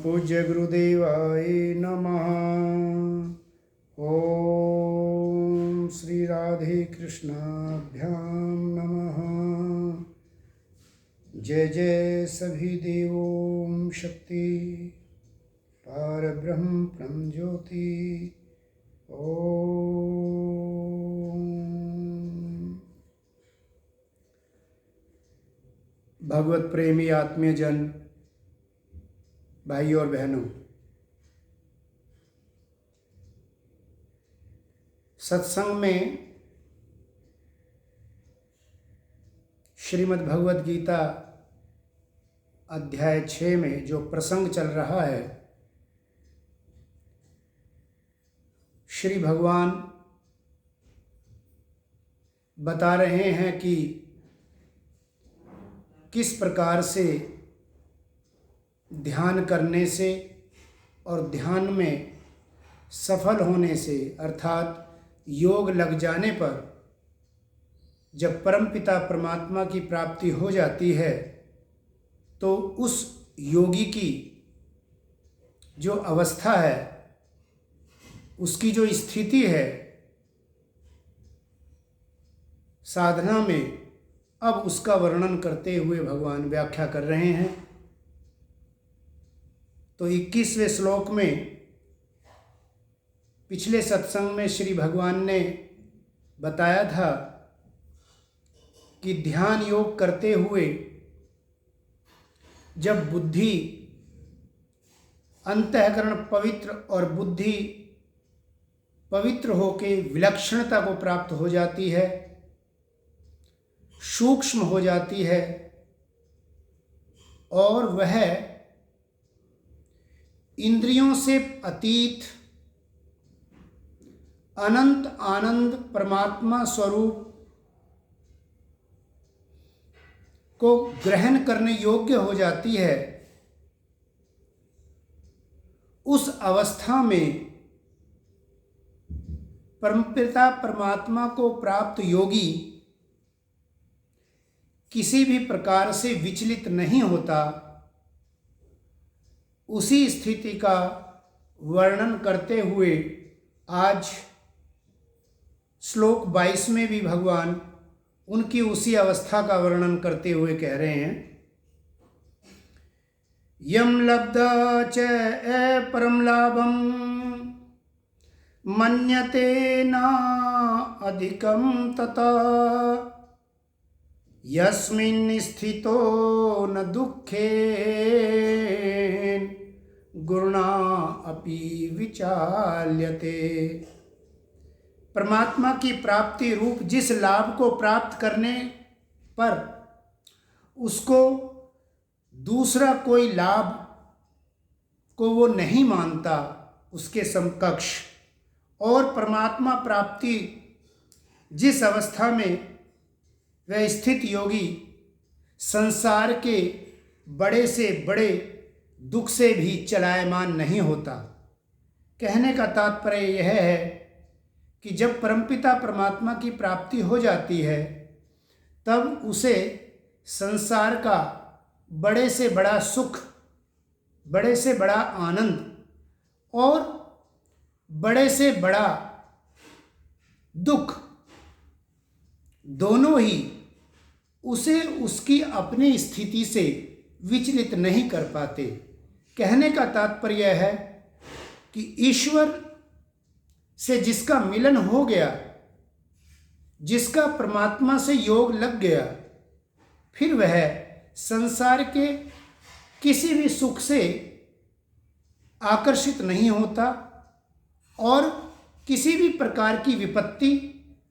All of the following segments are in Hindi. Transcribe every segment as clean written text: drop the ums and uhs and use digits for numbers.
पूज्य गुरुदेवाय नमः। ओम श्री राधे कृष्णाभ्याम नमः। जय जय सभी देवों शक्ति पार ब्रह्म परम ज्योति। ओम। भगवत प्रेमी आत्मीय जन भाइयों और बहनों, सत्संग में श्रीमद् भगवद गीता अध्याय 6 में जो प्रसंग चल रहा है, श्री भगवान बता रहे हैं कि किस प्रकार से ध्यान करने से और ध्यान में सफल होने से, अर्थात योग लग जाने पर जब परमपिता परमात्मा की प्राप्ति हो जाती है तो उस योगी की जो अवस्था है, उसकी जो स्थिति है साधना में, अब उसका वर्णन करते हुए भगवान व्याख्या कर रहे हैं। तो 21वें श्लोक में पिछले सत्संग में श्री भगवान ने बताया था कि ध्यान योग करते हुए जब बुद्धि, अंतःकरण पवित्र और बुद्धि पवित्र होके विलक्षणता को प्राप्त हो जाती है, सूक्ष्म हो जाती है और वह इंद्रियों से अतीत अनंत आनंद परमात्मा स्वरूप को ग्रहण करने योग्य हो जाती है, उस अवस्था में परमपिता परमात्मा को प्राप्त योगी किसी भी प्रकार से विचलित नहीं होता। उसी स्थिति का वर्णन करते हुए आज श्लोक 22 में भी भगवान उनकी उसी अवस्था का वर्णन करते हुए कह रहे हैं, यम लब्धा च परम लाभम मन्यते ना अधिकम तथा यस्मिन् स्थितो न दुःखेन गुरुणा अपि विचाल्यते। परमात्मा की प्राप्ति रूप जिस लाभ को प्राप्त करने पर उसको दूसरा कोई लाभ को वो नहीं मानता उसके समकक्ष, और परमात्मा प्राप्ति जिस अवस्था में वह स्थित योगी संसार के बड़े से बड़े दुख से भी चलायमान नहीं होता। कहने का तात्पर्य यह है कि जब परमपिता परमात्मा की प्राप्ति हो जाती है तब उसे संसार का बड़े से बड़ा सुख, बड़े से बड़ा आनंद और बड़े से बड़ा दुख दोनों ही उसे उसकी अपनी स्थिति से विचलित नहीं कर पाते। कहने का तात्पर्य है कि ईश्वर से जिसका मिलन हो गया, जिसका परमात्मा से योग लग गया, फिर वह संसार के किसी भी सुख से आकर्षित नहीं होता और किसी भी प्रकार की विपत्ति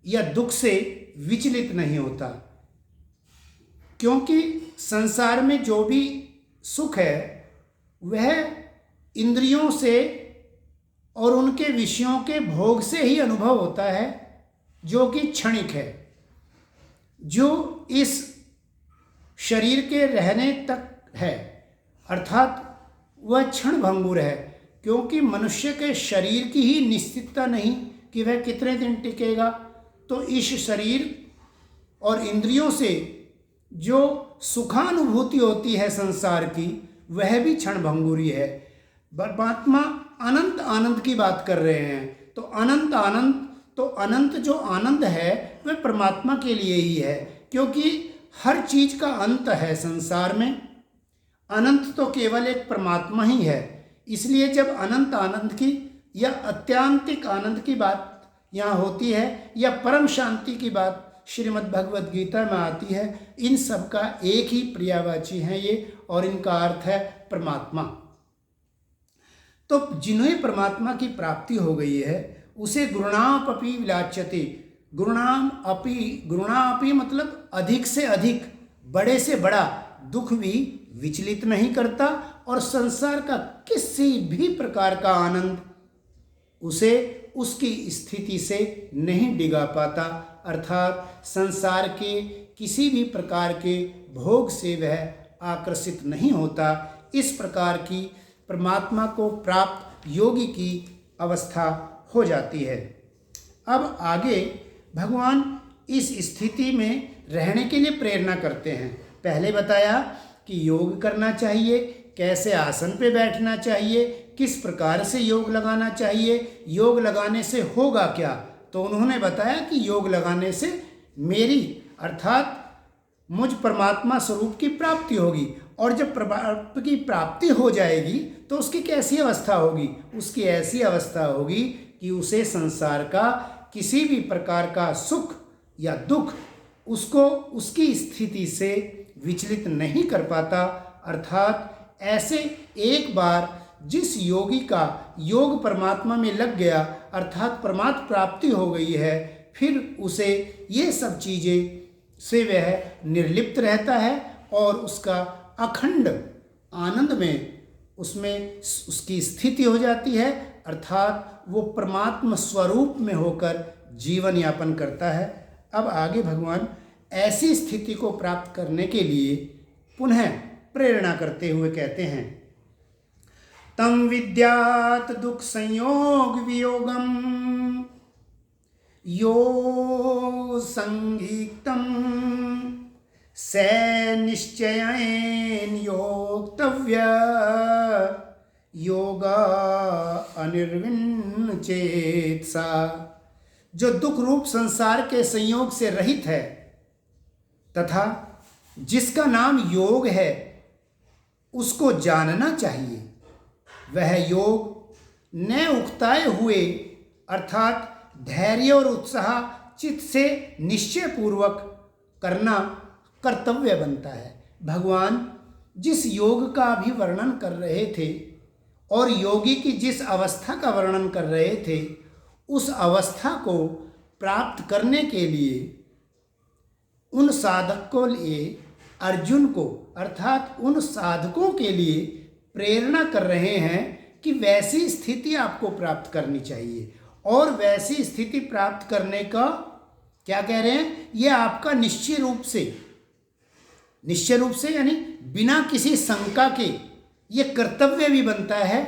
या दुख से विचलित नहीं होता, क्योंकि संसार में जो भी सुख है वह इंद्रियों से और उनके विषयों के भोग से ही अनुभव होता है, जो कि क्षणिक है, जो इस शरीर के रहने तक है, अर्थात वह क्षण भंगुर है, क्योंकि मनुष्य के शरीर की ही निश्चितता नहीं कि वह कितने दिन टिकेगा। तो इस शरीर और इंद्रियों से जो सुखानुभूति होती है संसार की, वह भी क्षण भंगुरी है। परमात्मा अनंत आनंद की बात कर रहे हैं। तो अनंत आनंद, तो अनंत जो आनंद है वह परमात्मा के लिए ही है, क्योंकि हर चीज का अंत है संसार में। अनंत तो केवल एक परमात्मा ही है। इसलिए जब अनंत आनंद की या अत्यांतिक आनंद की बात यहाँ होती है या परम शांति की बात श्रीमद् भगवद गीता में आती है, इन सब का एक ही पर्यायवाची है ये, और इनका अर्थ है परमात्मा। तो जिन्हें परमात्मा की प्राप्ति हो गई है उसे गुरुणापि विलाच्यते। गुरुणापि मतलब अधिक से अधिक, बड़े से बड़ा दुख भी विचलित नहीं करता, और संसार का किसी भी प्रकार का आनंद उसे उसकी स्थिति से नहीं डिगा पाता। अर्थात संसार के किसी भी प्रकार के भोग से वह आकर्षित नहीं होता। इस प्रकार की परमात्मा को प्राप्त योगी की अवस्था हो जाती है। अब आगे भगवान इस स्थिति में रहने के लिए प्रेरणा करते हैं। पहले बताया कि योग करना चाहिए, कैसे आसन पे बैठना चाहिए, किस प्रकार से योग लगाना चाहिए, योग लगाने से होगा क्या। तो उन्होंने बताया कि योग लगाने से मेरी अर्थात मुझ परमात्मा स्वरूप की प्राप्ति होगी, और जब परमात्मा की प्राप्ति हो जाएगी तो उसकी कैसी अवस्था होगी, उसकी ऐसी अवस्था होगी कि उसे संसार का किसी भी प्रकार का सुख या दुख उसको उसकी स्थिति से विचलित नहीं कर पाता। अर्थात ऐसे एक बार जिस योगी का योग परमात्मा में लग गया, अर्थात परमात्मा प्राप्ति हो गई है, फिर उसे ये सब चीज़ें से वह निर्लिप्त रहता है और उसका अखंड आनंद में उसमें उसकी स्थिति हो जाती है। अर्थात वो परमात्मा स्वरूप में होकर जीवन यापन करता है। अब आगे भगवान ऐसी स्थिति को प्राप्त करने के लिए पुनः प्रेरणा करते हुए कहते हैं, तम विद्यात दुख संयोग वियोगम यो संगीतम स निश्चयेन योक्तव्य योगा अनिर्विण्ण चेतसा। जो दुख रूप संसार के संयोग से रहित है तथा जिसका नाम योग है उसको जानना चाहिए। वह योग न उकताए हुए अर्थात धैर्य और उत्साह चित्त से निश्चय पूर्वक करना कर्तव्य बनता है। भगवान जिस योग का भी वर्णन कर रहे थे और योगी की जिस अवस्था का वर्णन कर रहे थे, उस अवस्था को प्राप्त करने के लिए उन साधक को लिए अर्जुन को अर्थात उन साधकों के लिए प्रेरणा कर रहे हैं कि वैसी स्थिति आपको प्राप्त करनी चाहिए। और वैसी स्थिति प्राप्त करने का क्या कह रहे हैं, ये आपका निश्चय रूप से यानी बिना किसी शंका के ये कर्तव्य भी बनता है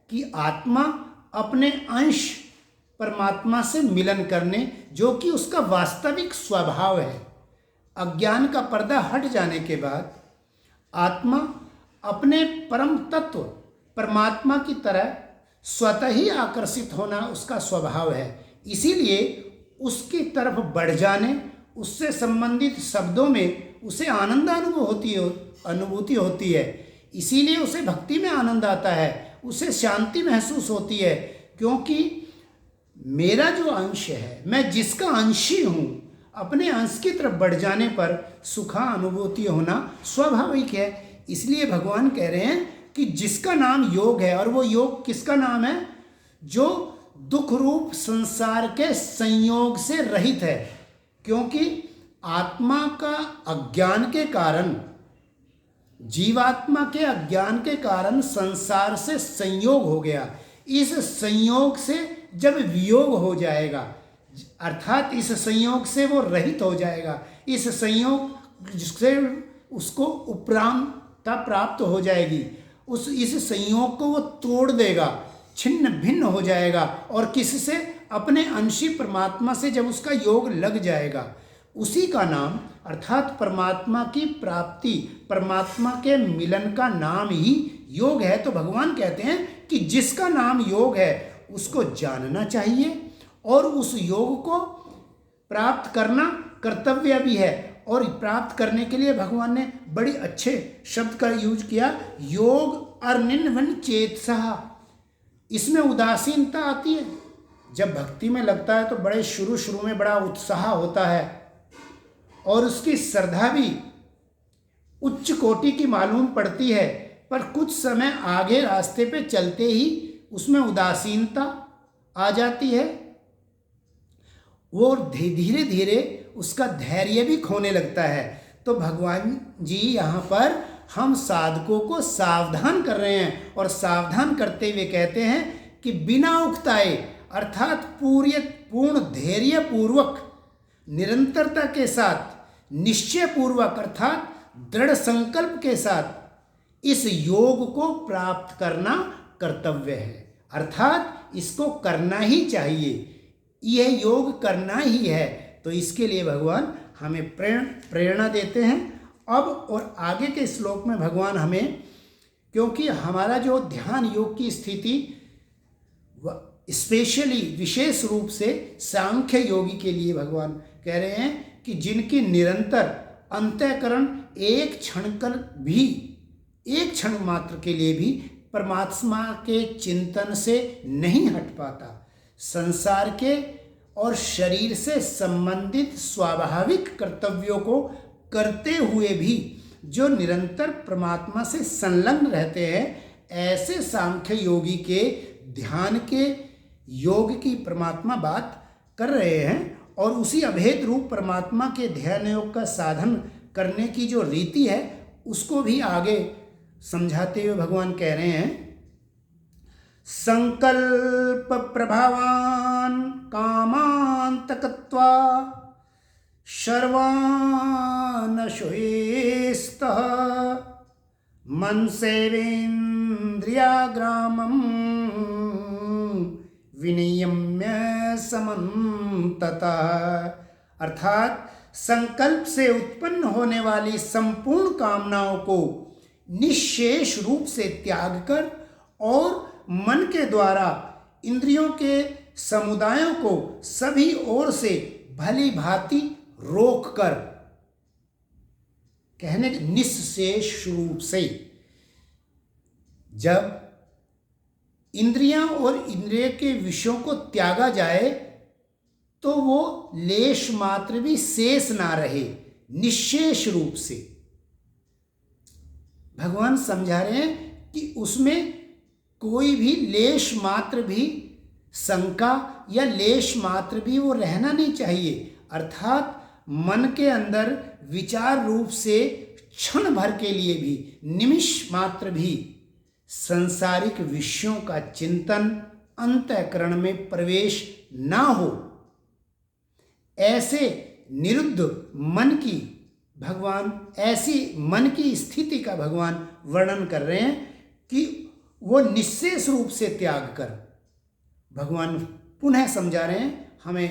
कि आत्मा अपने अंश परमात्मा से मिलन करने, जो कि उसका वास्तविक स्वभाव है। अज्ञान का पर्दा हट जाने के बाद आत्मा अपने परम तत्व परमात्मा की तरह स्वतः ही आकर्षित होना उसका स्वभाव है। इसीलिए उसकी तरफ बढ़ जाने, उससे संबंधित शब्दों में उसे आनंद अनुभूति होती है। इसीलिए उसे भक्ति में आनंद आता है, उसे शांति महसूस होती है, क्योंकि मेरा जो अंश है, मैं जिसका अंशी हूँ, अपने अंश की तरफ बढ़ जाने पर सुखा अनुभूति होना स्वाभाविक है। इसलिए भगवान कह रहे हैं कि जिसका नाम योग है, और वो योग किसका नाम है, जो दुख रूप संसार के संयोग से रहित है। क्योंकि आत्मा का अज्ञान के कारण, जीवात्मा के अज्ञान के कारण संसार से संयोग हो गया। इस संयोग से जब वियोग हो जाएगा, अर्थात इस संयोग से वो रहित हो जाएगा, इस संयोग से उसको उपरामता प्राप्त हो जाएगी, इस संयोग को वो तोड़ देगा, छिन्न भिन्न हो जाएगा, और किससे, अपने अंशी परमात्मा से जब उसका योग लग जाएगा, उसी का नाम अर्थात परमात्मा की प्राप्ति, परमात्मा के मिलन का नाम ही योग है, तो भगवान कहते हैं कि जिसका नाम योग है उसको जानना चाहिए और उस योग को प्राप्त करना कर्तव्य भी है। और प्राप्त करने के लिए भगवान ने बड़ी अच्छे शब्द का यूज किया, योग अर्निन्वन चेतसः। इसमें उदासीनता आती है। जब भक्ति में लगता है तो बड़े शुरू में बड़ा उत्साह होता है और उसकी श्रद्धा भी उच्च कोटि की मालूम पड़ती है, पर कुछ समय आगे रास्ते पे चलते ही उसमें उदासीनता आ जाती है। वो धीरे धीरे उसका धैर्य भी खोने लगता है। तो भगवान जी यहाँ पर हम साधकों को सावधान कर रहे हैं और सावधान करते हुए कहते हैं कि बिना उकताए अर्थात पूर्ण धैर्य पूर्वक, निरंतरता के साथ, निश्चय पूर्वक अर्थात दृढ़ संकल्प के साथ इस योग को प्राप्त करना कर्तव्य है। अर्थात इसको करना ही चाहिए, यह योग करना ही है। तो इसके लिए भगवान हमें प्रेरणा देते हैं। अब और आगे के श्लोक में भगवान हमें, क्योंकि हमारा जो ध्यान योग की स्थिति स्पेशली विशेष रूप से सांख्य योगी के लिए भगवान कह रहे हैं कि जिनकी निरंतर अंतःकरण एक क्षण मात्र के लिए भी परमात्मा के चिंतन से नहीं हट पाता, संसार के और शरीर से संबंधित स्वाभाविक कर्तव्यों को करते हुए भी जो निरंतर परमात्मा से संलग्न रहते हैं, ऐसे सांख्य योगी के ध्यान के योग की परमात्मा बात कर रहे हैं। और उसी अभेद रूप परमात्मा के ध्यान योग का साधन करने की जो रीति है उसको भी आगे समझाते हुए भगवान कह रहे हैं, संकल्प प्रभावान कामान तकत्वा शर्वान शुयेस्तः मन सेवेन्द्रियाग्रामं विनियम्य समन्ततः। अर्थात संकल्प से उत्पन्न होने वाली संपूर्ण कामनाओं को निश्शेष रूप से त्याग कर और मन के द्वारा इंद्रियों के समुदायों को सभी ओर से भली भांति रोक कर, कहने निश्शेष रूप से, जब इंद्रियां और इंद्रिय के विषयों को त्यागा जाए तो वो लेश मात्र भी शेष ना रहे, निश्शेष रूप से। भगवान समझा रहे हैं कि उसमें कोई भी लेश मात्र भी शंका या लेश मात्र भी वो रहना नहीं चाहिए। अर्थात मन के अंदर विचार रूप से क्षण भर के लिए भी, निमिष मात्र भी सांसारिक विषयों का चिंतन अंतःकरण में प्रवेश ना हो, ऐसे निरुद्ध मन की भगवान, ऐसी मन की स्थिति का भगवान वर्णन कर रहे हैं कि वो निश्शेष रूप से त्याग कर, भगवान पुनः समझा रहे हैं, हमें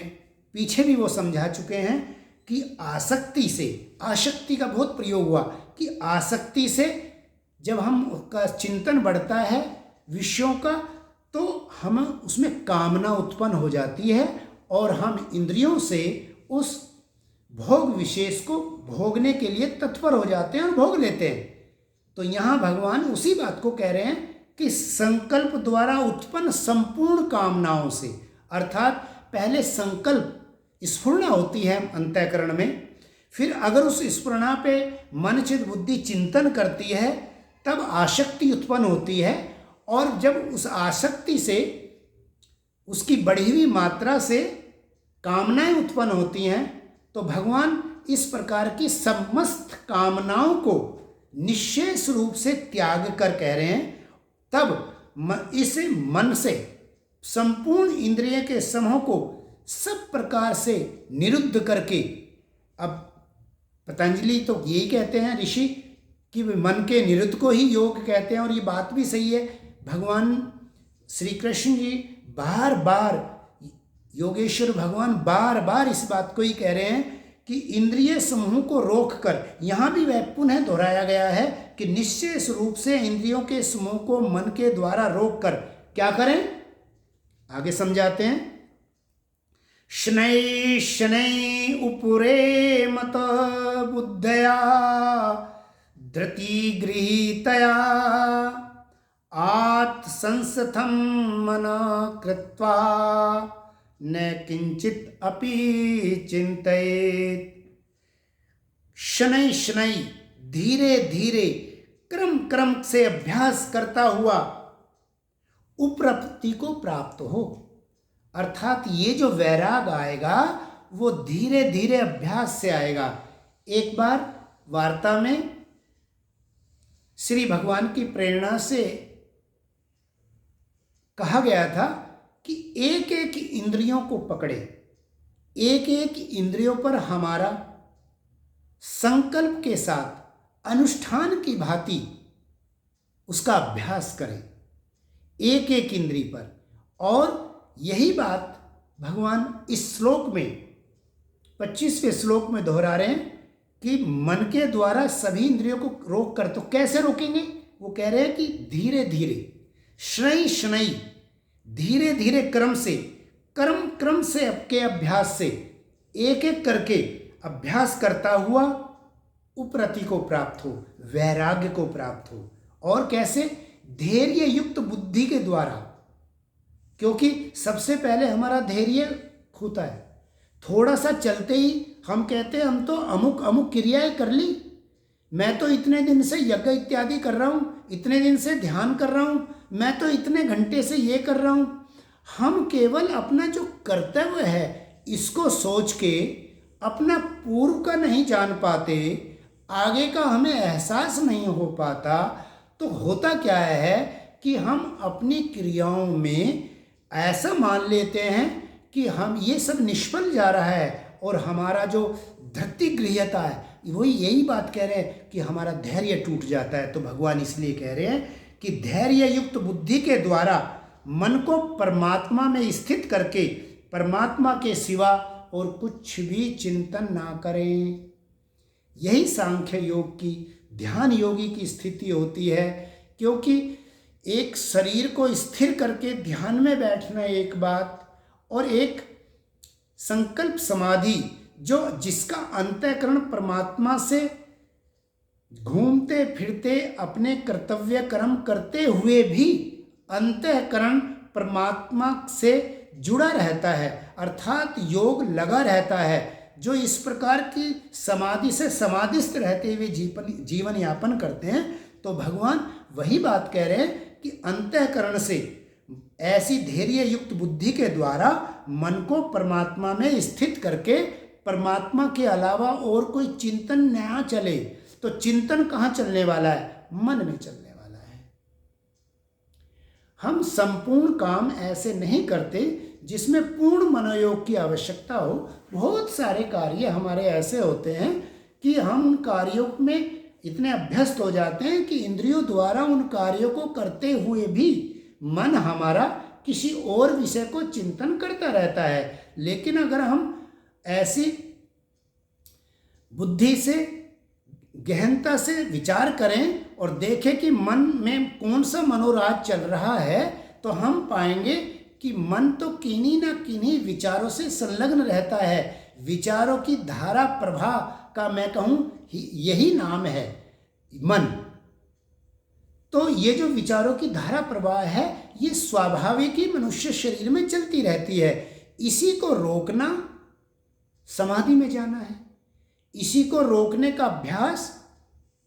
पीछे भी वो समझा चुके हैं कि आसक्ति से, आसक्ति का बहुत प्रयोग हुआ कि आसक्ति से जब हम का चिंतन बढ़ता है विषयों का, तो हम उसमें कामना उत्पन्न हो जाती है और हम इंद्रियों से उस भोग विशेष को भोगने के लिए तत्पर हो जाते हैं और भोग लेते हैं। तो यहाँ भगवान उसी बात को कह रहे हैं कि संकल्प द्वारा उत्पन्न संपूर्ण कामनाओं से, अर्थात पहले संकल्प स्फुरणा होती है अंतःकरण में, फिर अगर उस स्फुरणा पे मन चित्त बुद्धि चिंतन करती है तब आसक्ति उत्पन्न होती है, और जब उस आसक्ति से, उसकी बढ़ी हुई मात्रा से कामनाएं उत्पन्न होती हैं, तो भगवान इस प्रकार की समस्त कामनाओं को निश्शेष रूप से त्याग कर कह रहे हैं, तब इसे मन से संपूर्ण इंद्रिय के समूह को सब प्रकार से निरुद्ध करके, अब पतंजलि तो यही कहते हैं ऋषि कि मन के निरुद्ध को ही योग कहते हैं, और ये बात भी सही है। भगवान श्री कृष्ण जी बार बार, योगेश्वर भगवान बार बार इस बात को ही कह रहे हैं कि इंद्रिय समूह को रोक कर, यहाँ भी वह पुनः दोहराया गया है कि निश्चय रूप से इंद्रियों के समूह को मन के द्वारा रोक कर क्या करें, आगे समझाते हैं। शनै शनै उपरे मत बुद्धया धृति गृहीतया आत्संस्थं मन कृत्वा न किंचित अपि चिंतयेत्। शनै शनै धीरे धीरे क्रम क्रम से अभ्यास करता हुआ उपरति को प्राप्त हो, अर्थात ये जो वैराग आएगा वो धीरे धीरे अभ्यास से आएगा। एक बार वार्ता में श्री भगवान की प्रेरणा से कहा गया था कि एक एक इंद्रियों को पकड़े, एक एक इंद्रियों पर हमारा संकल्प के साथ अनुष्ठान की भांति उसका अभ्यास करें, एक एक इंद्री पर। और यही बात भगवान इस श्लोक में 25वें श्लोक में दोहरा रहे हैं कि मन के द्वारा सभी इंद्रियों को रोक कर, तो कैसे रोकेंगे? वो कह रहे हैं कि धीरे धीरे, शनै शनै, धीरे धीरे क्रम से, क्रम क्रम से के अभ्यास से, एक एक करके अभ्यास करता हुआ उपरति को प्राप्त हो, वैराग्य को प्राप्त हो। और कैसे? धैर्य युक्त बुद्धि के द्वारा, क्योंकि सबसे पहले हमारा धैर्य होता है। थोड़ा सा चलते ही हम कहते हैं हम तो अमुक अमुक क्रियाएं कर ली, मैं तो इतने दिन से यज्ञ इत्यादि कर रहा हूँ, इतने दिन से ध्यान कर रहा हूँ, मैं तो इतने घंटे से ये कर रहा हूँ। हम केवल अपना जो कर्तव्य है इसको सोच के अपना पूर्व का नहीं जान पाते, आगे का हमें एहसास नहीं हो पाता। तो होता क्या है कि हम अपनी क्रियाओं में ऐसा मान लेते हैं कि हम ये सब निष्फल जा रहा है, और हमारा जो धृति गृह्यता है वही यही बात कह रहे हैं कि हमारा धैर्य टूट जाता है। तो भगवान इसलिए कह रहे हैं कि धैर्य युक्त बुद्धि के द्वारा मन को परमात्मा में स्थित करके परमात्मा के सिवा और कुछ भी चिंतन ना करें। यही सांख्य योग की, ध्यान योगी की स्थिति होती है। क्योंकि एक शरीर को स्थिर करके ध्यान में बैठना एक बात, और एक संकल्प समाधि जो जिसका अंतःकरण परमात्मा से घूमते फिरते अपने कर्तव्य कर्म करते हुए भी अंतःकरण परमात्मा से जुड़ा रहता है, अर्थात योग लगा रहता है, जो इस प्रकार की समाधि से समाधिस्थ रहते हुए जीवन यापन करते हैं। तो भगवान वही बात कह रहे हैं कि अंतःकरण से ऐसी धैर्य युक्त बुद्धि के द्वारा मन को परमात्मा में स्थित करके परमात्मा के अलावा और कोई चिंतन न चले। तो चिंतन कहाँ चलने वाला है? मन में चलने वाला है। हम संपूर्ण काम ऐसे नहीं करते जिसमें पूर्ण मनोयोग की आवश्यकता हो। बहुत सारे कार्य हमारे ऐसे होते हैं कि हम उन कार्यों में इतने अभ्यस्त हो जाते हैं कि इंद्रियों द्वारा उन कार्यों को करते हुए भी मन हमारा किसी और विषय को चिंतन करता रहता है। लेकिन अगर हम ऐसी बुद्धि से, गहनता से विचार करें और देखें कि मन में कौन सा मनोराज चल रहा है, तो हम पाएंगे कि मन तो किन्हीं न किन्हीं विचारों से संलग्न रहता है। विचारों की धारा प्रवाह का मैं कहूँ यही नाम है मन। तो ये जो विचारों की धारा प्रवाह है ये स्वाभाविक ही मनुष्य शरीर में चलती रहती है। इसी को रोकना समाधि में जाना है, इसी को रोकने का अभ्यास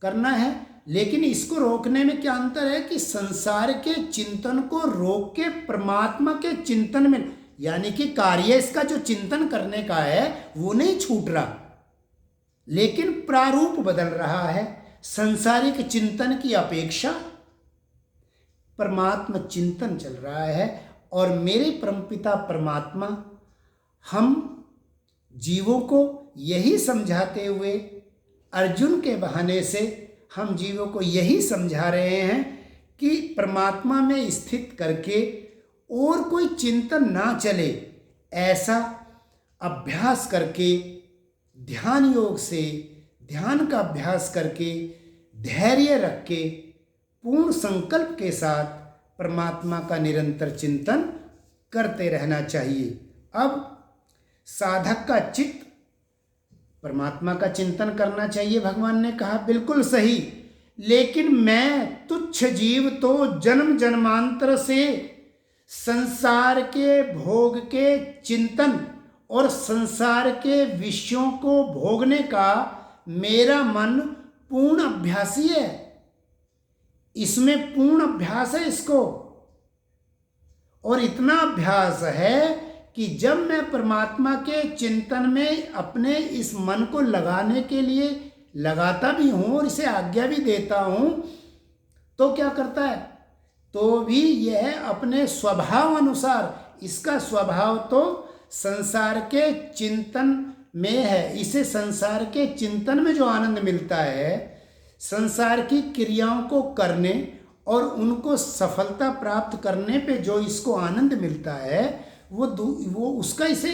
करना है। लेकिन इसको रोकने में क्या अंतर है कि संसार के चिंतन को रोक के परमात्मा के चिंतन में, यानी कि कार्य इसका जो चिंतन करने का है वो नहीं छूट रहा, लेकिन प्रारूप बदल रहा है। संसारिक चिंतन की अपेक्षा परमात्मा चिंतन चल रहा है। और मेरे परमपिता परमात्मा हम जीवों को यही समझाते हुए, अर्जुन के बहाने से हम जीवों को यही समझा रहे हैं कि परमात्मा में स्थित करके और कोई चिंतन ना चले, ऐसा अभ्यास करके ध्यान योग से, ध्यान का अभ्यास करके धैर्य रख के पूर्ण संकल्प के साथ परमात्मा का निरंतर चिंतन करते रहना चाहिए। अब साधक का चित्त परमात्मा का चिंतन करना चाहिए, भगवान ने कहा बिल्कुल सही, लेकिन मैं तुच्छ जीव तो जन्म जन्मांतर से संसार के भोग के चिंतन और संसार के विषयों को भोगने का मेरा मन पूर्ण अभ्यासी है, इसमें पूर्ण अभ्यास है इसको। और इतना अभ्यास है कि जब मैं परमात्मा के चिंतन में अपने इस मन को लगाने के लिए लगाता भी हूँ और इसे आज्ञा भी देता हूँ, तो क्या करता है, तो भी यह अपने स्वभाव अनुसार, इसका स्वभाव तो संसार के चिंतन में है, इसे संसार के चिंतन में जो आनंद मिलता है, संसार की क्रियाओं को करने और उनको सफलता प्राप्त करने पे जो इसको आनंद मिलता है, वो उसका इसे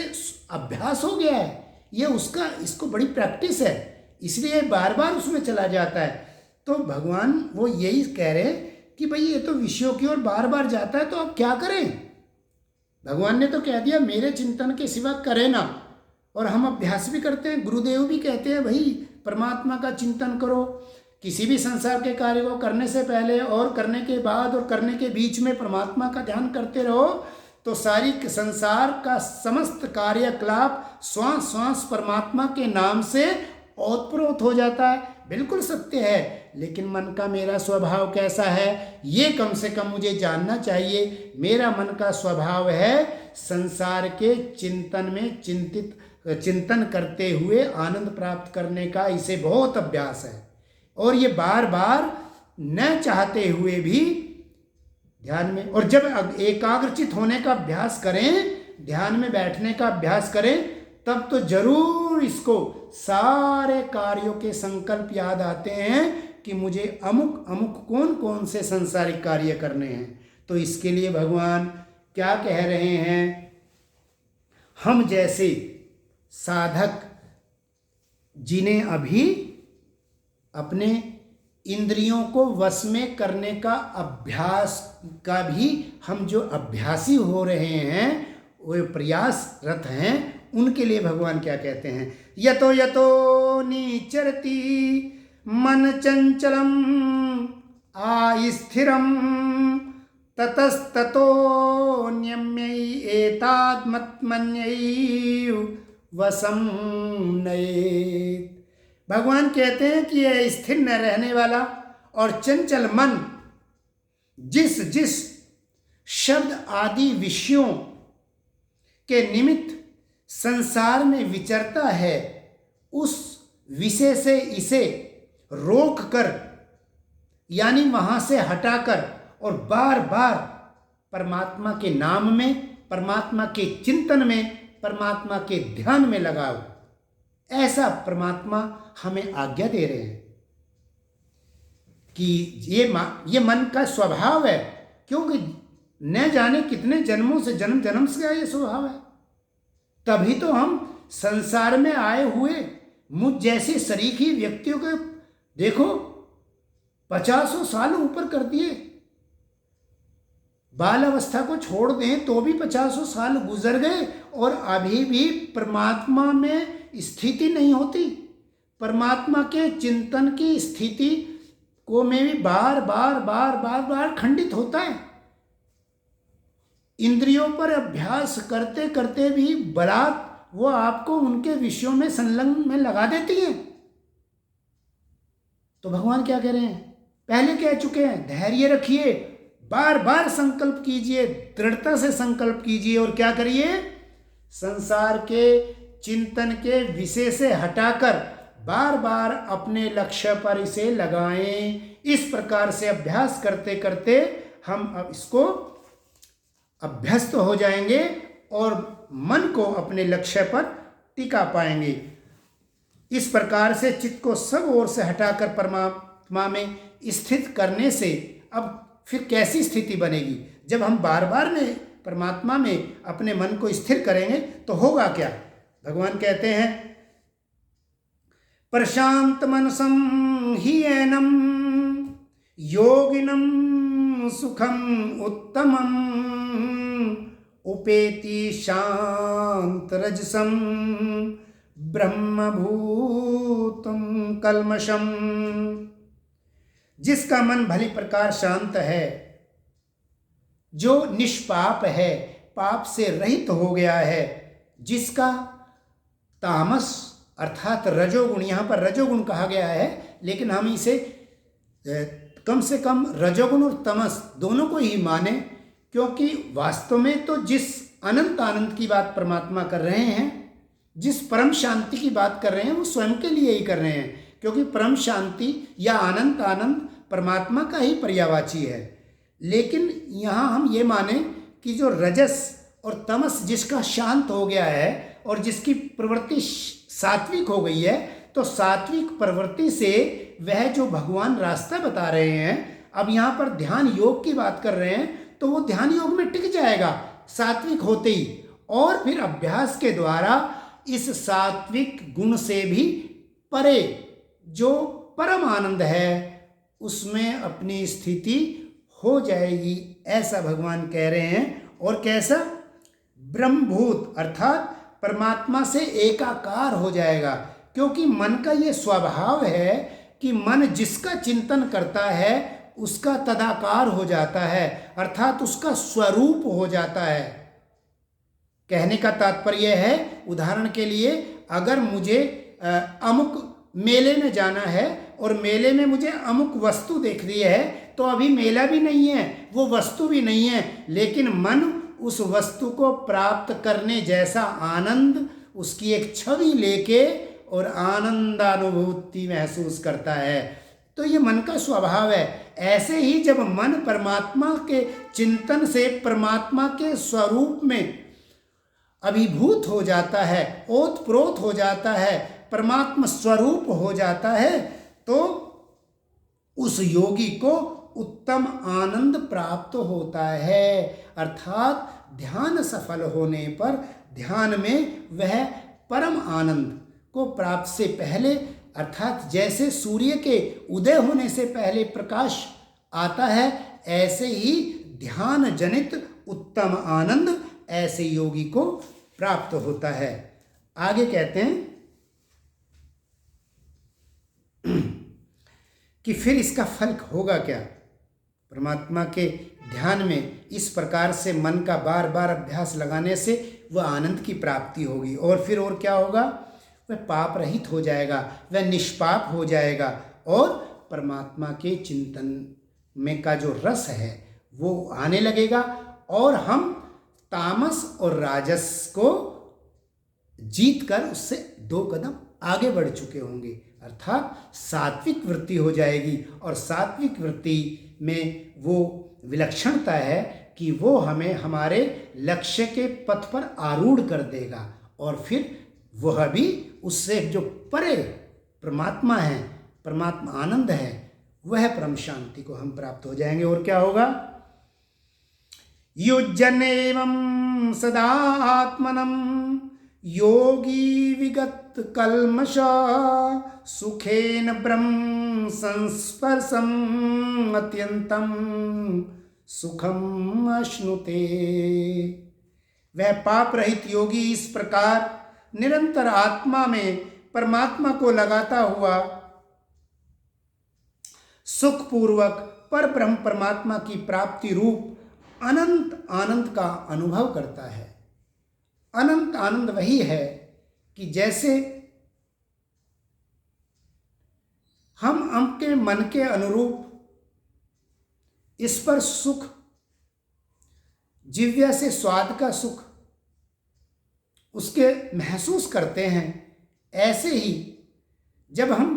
अभ्यास हो गया है, ये उसका, इसको बड़ी प्रैक्टिस है, इसलिए बार बार उसमें चला जाता है। तो भगवान वो यही कह रहे हैं कि भाई ये तो विषयों की ओर बार बार जाता है, तो अब क्या करें। भगवान ने तो कह दिया मेरे चिंतन के सिवा करे ना, और हम अभ्यास भी करते हैं, गुरुदेव भी कहते हैं भाई परमात्मा का चिंतन करो, किसी भी संसार के कार्य को करने से पहले और करने के बाद और करने के बीच में परमात्मा का ध्यान करते रहो, तो सारी संसार का समस्त कार्यकलाप श्वास श्वास परमात्मा के नाम से ओतप्रोत हो जाता है। बिल्कुल सत्य है, लेकिन मन का मेरा स्वभाव कैसा है, ये कम से कम मुझे जानना चाहिए। मेरा मन का स्वभाव है संसार के चिंतन में चिंतन करते हुए आनंद प्राप्त करने का, इसे बहुत अभ्यास है, और ये बार बार न चाहते हुए भी ध्यान में, और जब एकाग्रचित होने का अभ्यास करें, ध्यान में बैठने का अभ्यास करें, तब तो जरूर इसको सारे कार्यों के संकल्प याद आते हैं कि मुझे अमुक अमुक कौन कौन से संसारिक कार्य करने हैं। तो इसके लिए भगवान क्या कह रहे हैं, हम जैसे साधक जिन्हें अभी अपने इंद्रियों को वश में करने का अभ्यास का भी हम जो अभ्यासी हो रहे हैं, वो प्रयासरत हैं, उनके लिए भगवान क्या कहते हैं, यतो यतो निचरति मन चंचलम अस्थिरम ततस्ततो न्यम्यै एताद्मत्मन्यै वशं नयेत्। भगवान कहते हैं कि यह स्थिर न रहने वाला और चंचल मन जिस जिस शब्द आदि विषयों के निमित्त संसार में विचरता है, उस विषय से इसे रोक कर, यानी वहां से हटाकर, और बार बार परमात्मा के नाम में, परमात्मा के चिंतन में, परमात्मा के ध्यान में लगाओ, ऐसा परमात्मा हमें आज्ञा दे रहे हैं कि ये मन का स्वभाव है, क्योंकि न जाने कितने जन्मों से, जन्म जन्म से ये स्वभाव है। तभी तो हम संसार में आए हुए मुझ जैसे सरीखी व्यक्तियों को देखो, 50 साल ऊपर कर दिए, बाल अवस्था को छोड़ दें तो भी 50 साल गुजर गए, और अभी भी परमात्मा में स्थिति नहीं होती। परमात्मा के चिंतन की स्थिति को में भी बार बार बार बार बार खंडित होता है। इंद्रियों पर अभ्यास करते करते भी बलात् वो आपको उनके विषयों में संलग्न में लगा देती हैं। तो भगवान क्या कह रहे हैं, पहले कह चुके हैं, धैर्य रखिए, बार बार संकल्प कीजिए, दृढ़ता से संकल्प कीजिए, और क्या करिए, संसार के चिंतन के विषय से हटाकर बार बार अपने लक्ष्य पर इसे लगाएं। इस प्रकार से अभ्यास करते करते हम अब इसको अभ्यस्त हो जाएंगे और मन को अपने लक्ष्य पर टिका पाएंगे। इस प्रकार से चित्त को सब ओर से हटाकर परमात्मा में स्थित करने से अब फिर कैसी स्थिति बनेगी, जब हम बार बार में परमात्मा में अपने मन को स्थिर करेंगे तो होगा क्या। भगवान कहते हैं, प्रशांत मनसं हि एनम योगिनं सुखम उत्तमं उपेति शांतरजसं ब्रह्मभूतं कल्मषम। जिसका मन भली प्रकार शांत है, जो निष्पाप है, पाप से रहित हो गया है, जिसका तामस अर्थात रजोगुण, यहाँ पर रजोगुण कहा गया है, लेकिन हम इसे कम से कम रजोगुण और तमस दोनों को ही माने, क्योंकि वास्तव में तो जिस अनंत आनंद की बात परमात्मा कर रहे हैं, जिस परम शांति की बात कर रहे हैं, वो स्वयं के लिए ही कर रहे हैं, क्योंकि परम शांति या अनंत आनंद परमात्मा का ही पर्यायवाची है। लेकिन यहाँ हम ये माने कि जो रजस और तमस जिसका शांत हो गया है और जिसकी प्रवृत्ति सात्विक हो गई है, तो सात्विक प्रवृत्ति से वह जो भगवान रास्ता बता रहे हैं, अब यहाँ पर ध्यान योग की बात कर रहे हैं, तो वो ध्यान योग में टिक जाएगा सात्विक होते ही, और फिर अभ्यास के द्वारा इस सात्विक गुण से भी परे जो परम आनंद है उसमें अपनी स्थिति हो जाएगी, ऐसा भगवान कह रहे हैं। और कैसा? ब्रह्मभूत अर्थात परमात्मा से एकाकार हो जाएगा, क्योंकि मन का ये स्वभाव है कि मन जिसका चिंतन करता है उसका तदाकार हो जाता है, अर्थात उसका स्वरूप हो जाता है। कहने का तात्पर्य है, उदाहरण के लिए अगर मुझे अमुक मेले में जाना है और मेले में मुझे अमुक वस्तु देख रही है, तो अभी मेला भी नहीं है, वो वस्तु भी नहीं है, लेकिन मन उस वस्तु को प्राप्त करने जैसा आनंद, उसकी एक छवि लेके और आनंदानुभूति महसूस करता है। तो ये मन का स्वभाव है। ऐसे ही जब मन परमात्मा के चिंतन से परमात्मा के स्वरूप में अभिभूत हो जाता है, ओतप्रोत हो जाता है, परमात्मा स्वरूप हो जाता है, तो उस योगी को उत्तम आनंद प्राप्त होता है। अर्थात ध्यान सफल होने पर ध्यान में वह परम आनंद को प्राप्त से पहले, अर्थात जैसे सूर्य के उदय होने से पहले प्रकाश आता है, ऐसे ही ध्यान जनित उत्तम आनंद ऐसे योगी को प्राप्त होता है। आगे कहते हैं कि फिर इसका फल होगा क्या? परमात्मा के ध्यान में इस प्रकार से मन का बार बार अभ्यास लगाने से वह आनंद की प्राप्ति होगी, और फिर और क्या होगा? वह पाप रहित हो जाएगा, वह निष्पाप हो जाएगा, और परमात्मा के चिंतन में का जो रस है वो आने लगेगा, और हम तामस और राजस को जीत कर उससे 2 कदम आगे बढ़ चुके होंगे, अर्थात सात्विक वृत्ति हो जाएगी। और सात्विक वृत्ति में वो विलक्षणता है कि वो हमें हमारे लक्ष्य के पथ पर आरूढ़ कर देगा, और फिर वह भी उससे जो परे परमात्मा है, परमात्मा आनंद है, वह परम शांति को हम प्राप्त हो जाएंगे। और क्या होगा? युज्यन्नेवं सदा आत्मनं योगी विगत कल्मषा सुखेन ब्रह्म संस्पर्शम अत्यंतम सुखम अश्नुते। वह पाप रहित योगी इस प्रकार निरंतर आत्मा में परमात्मा को लगाता हुआ सुखपूर्वक पर ब्रह्म परमात्मा की प्राप्ति रूप अनंत आनंद का अनुभव करता है। अनंत आनंद वही है कि जैसे हम अपने मन के अनुरूप इस पर सुख, जिह्वा से स्वाद का सुख उसके महसूस करते हैं, ऐसे ही जब हम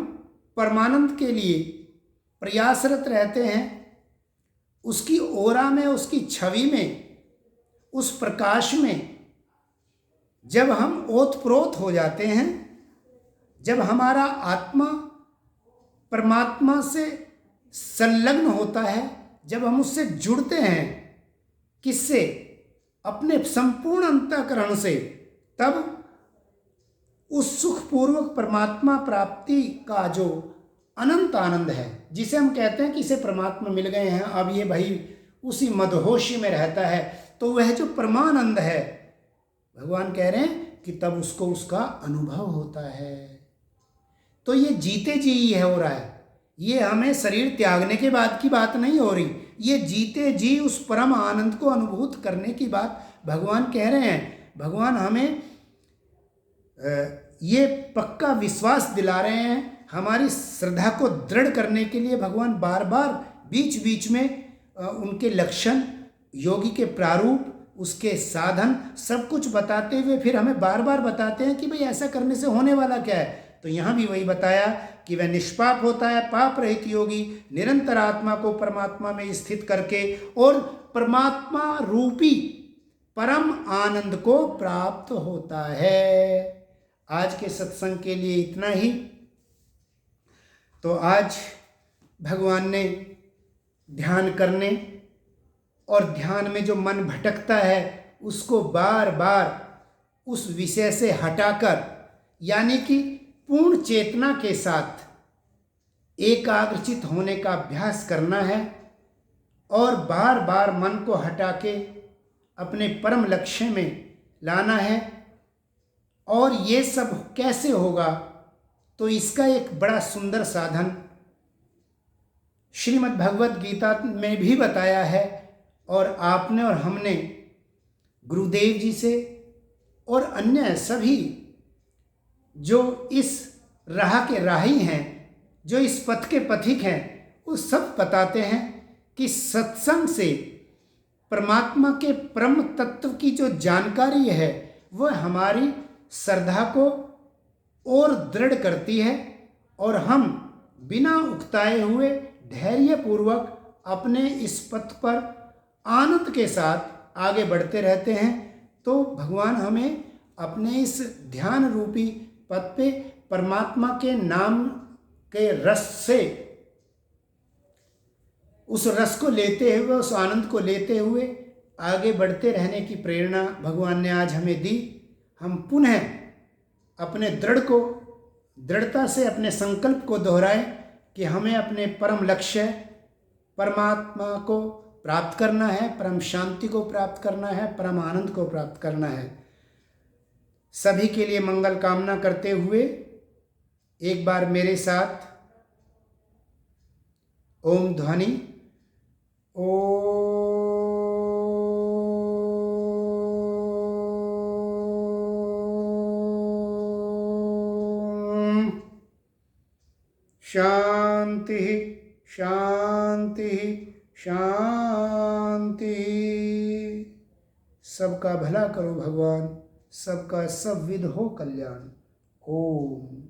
परमानंद के लिए प्रयासरत रहते हैं, उसकी ओरा में, उसकी छवि में, उस प्रकाश में जब हम ओतप्रोत हो जाते हैं, जब हमारा आत्मा परमात्मा से संलग्न होता है, जब हम उससे जुड़ते हैं, किससे? अपने संपूर्ण अंतःकरण से, तब उस सुखपूर्वक परमात्मा प्राप्ति का जो अनंत आनंद है, जिसे हम कहते हैं कि इसे परमात्मा मिल गए हैं, अब ये भाई उसी मदहोशी में रहता है, तो वह जो परमानंद है, भगवान कह रहे हैं कि तब उसको उसका अनुभव होता है। तो ये जीते जी ही है हो रहा है, ये हमें शरीर त्यागने के बाद की बात नहीं हो रही, ये जीते जी उस परम आनंद को अनुभूत करने की बात भगवान कह रहे हैं। भगवान हमें ये पक्का विश्वास दिला रहे हैं, हमारी श्रद्धा को दृढ़ करने के लिए भगवान बार बार बीच बीच में उनके लक्षण, योगी के प्रारूप, उसके साधन सब कुछ बताते हुए फिर हमें बार बार बताते हैं कि भाई ऐसा करने से होने वाला क्या है। तो यहाँ भी वही बताया कि वह निष्पाप होता है, पाप रहित योगी निरंतर आत्मा को परमात्मा में स्थित करके और परमात्मा रूपी परम आनंद को प्राप्त होता है। आज के सत्संग के लिए इतना ही। तो आज भगवान ने ध्यान करने और ध्यान में जो मन भटकता है उसको बार बार उस विषय से हटाकर, यानी कि पूर्ण चेतना के साथ एकाग्रचित होने का अभ्यास करना है और बार बार मन को हटा के अपने परम लक्ष्य में लाना है। और ये सब कैसे होगा, तो इसका एक बड़ा सुंदर साधन श्रीमद् भगवत गीता में भी बताया है, और आपने और हमने गुरुदेव जी से और अन्य सभी जो इस राह के राही हैं, जो इस पथ के पथिक हैं, वो सब बताते हैं कि सत्संग से परमात्मा के परम तत्व की जो जानकारी है वह हमारी श्रद्धा को और दृढ़ करती है, और हम बिना उकताए हुए धैर्यपूर्वक अपने इस पथ पर आनंद के साथ आगे बढ़ते रहते हैं। तो भगवान हमें अपने इस ध्यान रूपी पथ पे परमात्मा के नाम के रस से, उस रस को लेते हुए, उस आनंद को लेते हुए आगे बढ़ते रहने की प्रेरणा भगवान ने आज हमें दी। हम पुनः अपने दृढ़ता से अपने संकल्प को दोहराएं कि हमें अपने परम लक्ष्य परमात्मा को प्राप्त करना है, परम शांति को प्राप्त करना है, परम आनंद को प्राप्त करना है। सभी के लिए मंगल कामना करते हुए एक बार मेरे साथ ओम ध्वनि ओम शांति शांति शांति। सबका भला करो भगवान, सबका सब विध हो कल्याण। ओम।